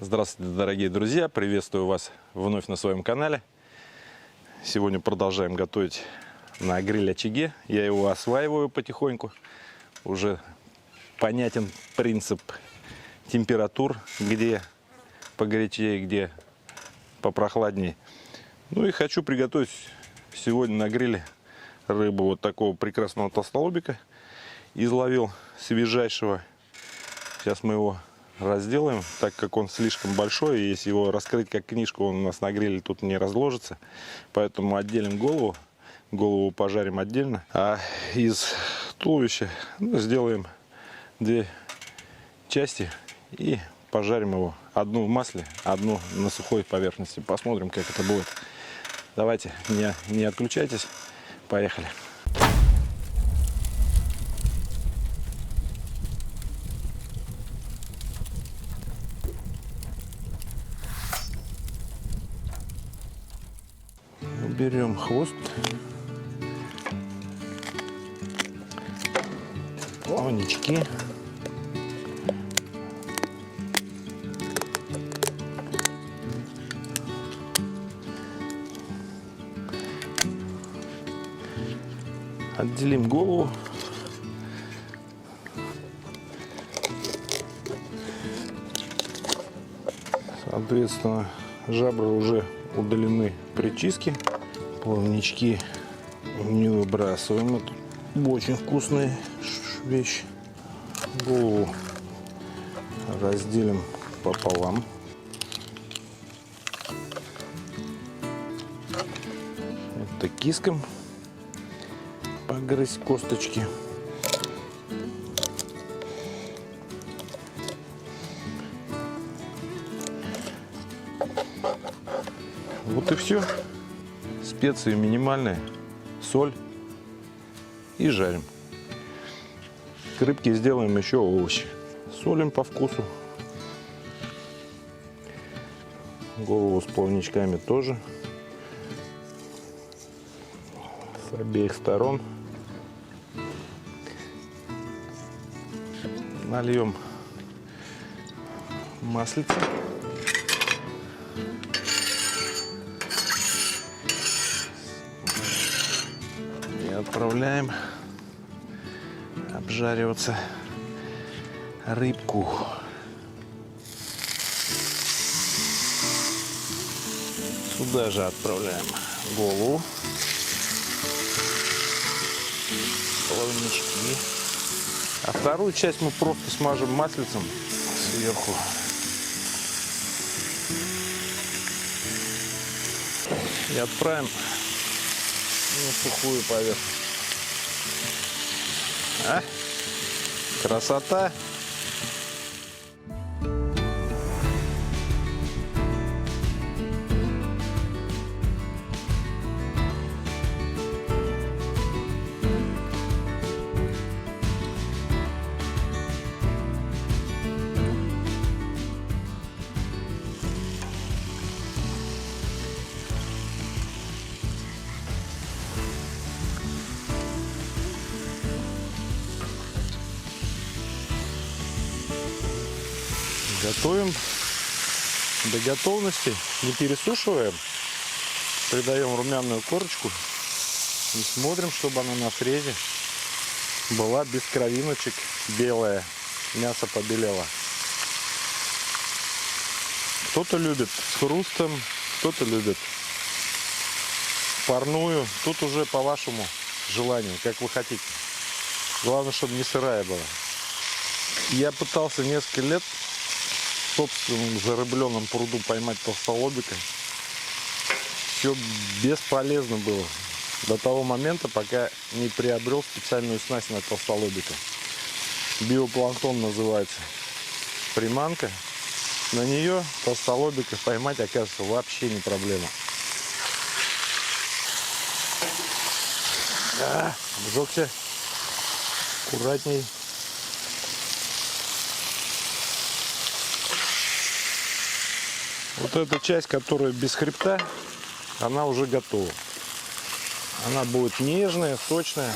Здравствуйте, дорогие друзья! Приветствую вас вновь на своем канале. Сегодня продолжаем готовить на гриль-очаге. Я его осваиваю потихоньку. Уже понятен принцип температур, где погорячее, где попрохладнее. Ну и хочу приготовить сегодня на гриле рыбу вот такого прекрасного толстолобика. Изловил свежайшего. Сейчас мы его разделаем, так как он слишком большой, и если его раскрыть как книжку, он у нас на гриле тут не разложится. Поэтому отделим голову пожарим отдельно, а из туловища сделаем две части и пожарим его. Одну в масле, одну на сухой поверхности. Посмотрим, как это будет. Давайте, не отключайтесь, поехали. Берем хвост, плавнички, отделим голову, соответственно жабры уже удалены при чистке. Плавнички не выбрасываем. Это очень вкусная вещь. Голову разделим пополам. Это киском погрызть косточки. Вот и все. Специи минимальные, соль и жарим. К рыбке сделаем еще овощи. Солим по вкусу. Голову с плавничками тоже. С обеих сторон. Нальем маслица. Отправляем обжариваться рыбку. Сюда же отправляем голову, плавнички. А вторую часть мы просто смажем маслицем сверху. И отправим на сухую поверхность. Красота! Готовим до готовности, не пересушиваем, придаем румяную корочку и смотрим, чтобы она на срезе была без кровиночек, белая, мясо побелело. Кто-то любит с хрустом, кто-то любит парную, тут уже по вашему желанию, как вы хотите. Главное, чтобы не сырая была. Я пытался несколько лет в собственном зарыбленном пруду поймать толстолобика. Все бесполезно было до того момента, пока не приобрел специальную снасть на толстолобика. Биопланктон называется приманка. На нее толстолобика поймать, оказывается, вообще не проблема. Обжегся. Аккуратней. Вот эта часть, которая без хребта, она уже готова. Она будет нежная, сочная.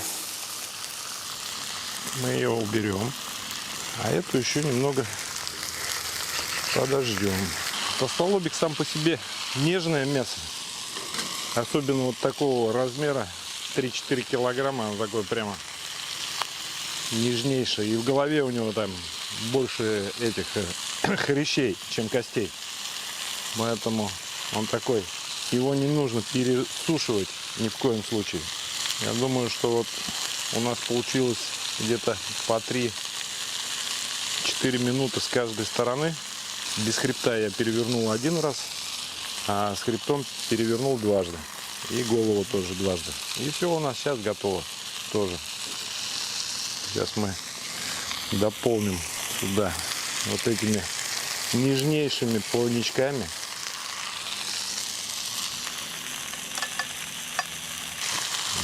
Мы ее уберем. А эту еще немного Подождем. Толстолобик сам по себе нежное мясо. Особенно вот такого размера, 3-4 килограмма, он такой прямо нежнейший. И в голове у него там больше этих хрящей, чем костей. Поэтому он такой. Его не нужно пересушивать ни в коем случае. Я думаю, что вот у нас получилось где-то по 3-4 минуты с каждой стороны. Без хребта я перевернул один раз, а с хребтом перевернул дважды. И голову тоже дважды. И все у нас сейчас готово тоже. Сейчас мы дополним сюда вот этими нежнейшими плавничками.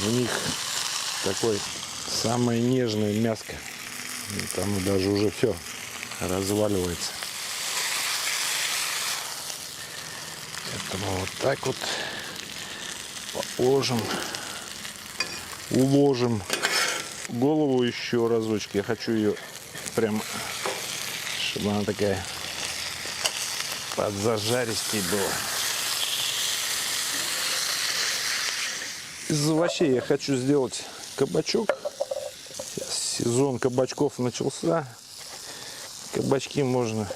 У них такой самое нежное мяско. И там даже уже все разваливается. Поэтому вот так вот уложим голову еще разочек. Я хочу ее прям, чтобы она такая подзажаристей была. Из овощей я хочу сделать кабачок. Сейчас сезон кабачков начался. Кабачки можно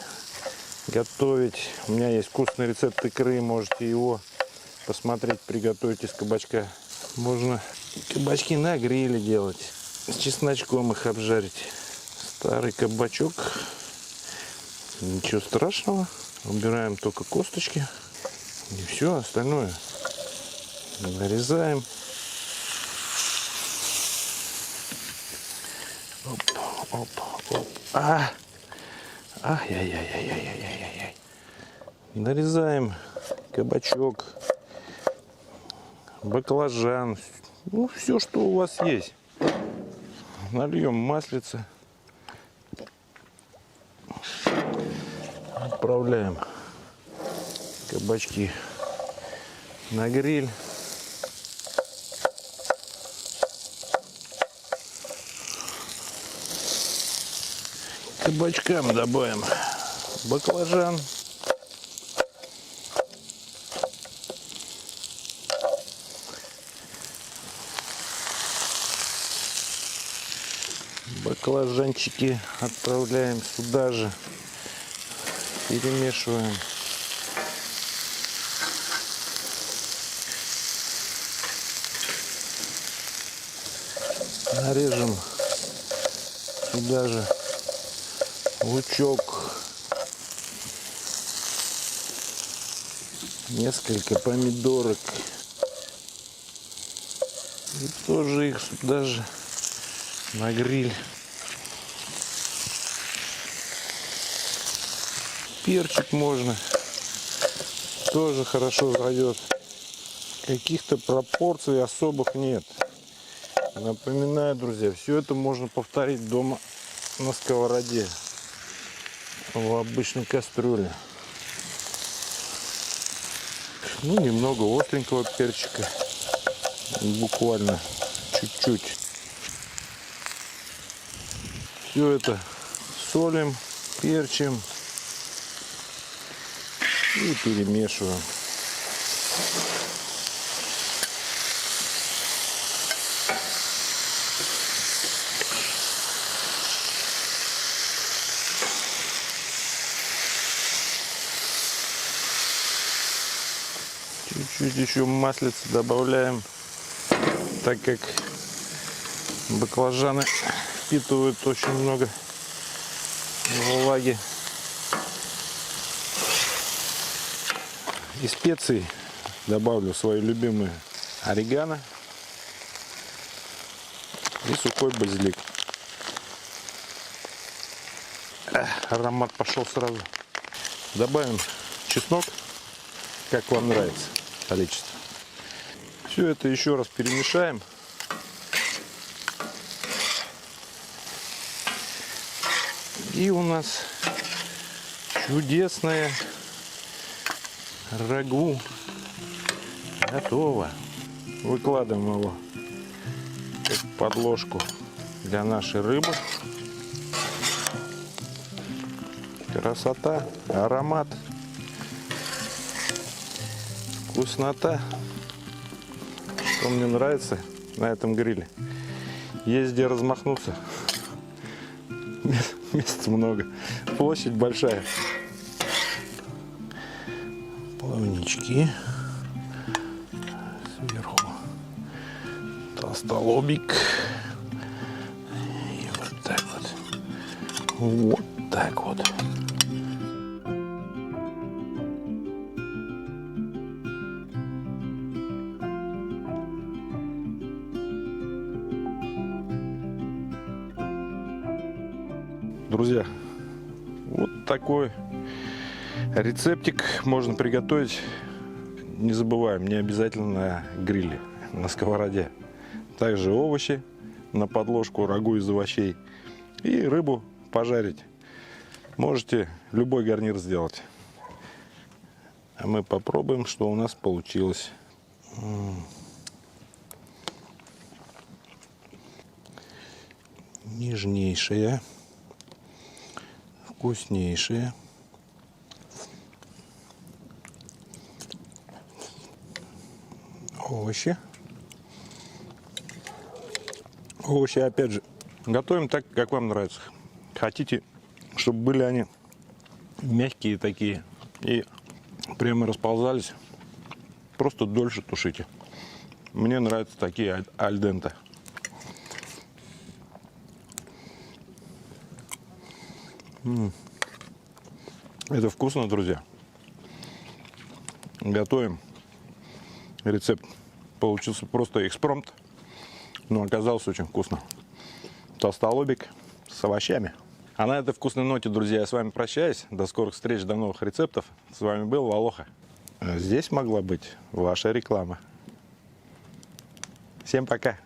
готовить. У меня есть вкусный рецепт икры. Можете его посмотреть, приготовить из кабачка. Можно кабачки на гриле делать. С чесночком их обжарить. Старый кабачок. Ничего страшного. Убираем только косточки. И все остальное нарезаем. Оп, оп, оп. Ай-яй-яй-яй-яй-яй-яй-яй. Нарезаем кабачок, баклажан, ну все, что у вас есть. Нальем маслица. Отправляем кабачки на гриль. Кабачкам добавим баклажан. Баклажанчики отправляем сюда же. Перемешиваем. Нарежем сюда же лучок, несколько помидорок и тоже их сюда же на гриль. Перчик можно, тоже хорошо зайдет. Каких-то пропорций особых нет. Напоминаю, друзья, все это можно повторить дома на сковороде, в обычной кастрюле. Ну, немного остренького перчика, буквально чуть-чуть. Все это солим, перчим и перемешиваем. Чуть-чуть еще маслица добавляем, так как баклажаны впитывают очень много влаги. И специй добавлю свою любимую орегано и сухой базилик. Аромат пошел сразу. Добавим чеснок, как вам нравится количество. Все это еще раз перемешаем. И у нас чудесное рагу готово. Выкладываем его как подложку для нашей рыбы. Красота, аромат, вкуснота. Что мне нравится на этом гриле. Есть где размахнуться. Места много. Площадь большая. Плавнички. Сверху толстолобик. И вот так вот. Вот так вот. Друзья, вот такой рецептик можно приготовить. Не забываем, не обязательно на гриле, на сковороде. Также овощи на подложку, рагу из овощей и рыбу пожарить. Можете любой гарнир сделать. А мы попробуем, что у нас получилось. Нежнейшая, вкуснейшая. Овощи. Овощи, опять же, готовим так, как вам нравится. Хотите, чтобы были они мягкие такие и прямо расползались, просто дольше тушите. Мне нравятся такие аль денте. Это вкусно, друзья. Готовим. Рецепт получился просто экспромт, но оказался очень вкусно. Толстолобик с овощами. А на этой вкусной ноте, друзья, я с вами прощаюсь. До скорых встреч, до новых рецептов. С вами был Волоха. Здесь могла быть ваша реклама. Всем пока.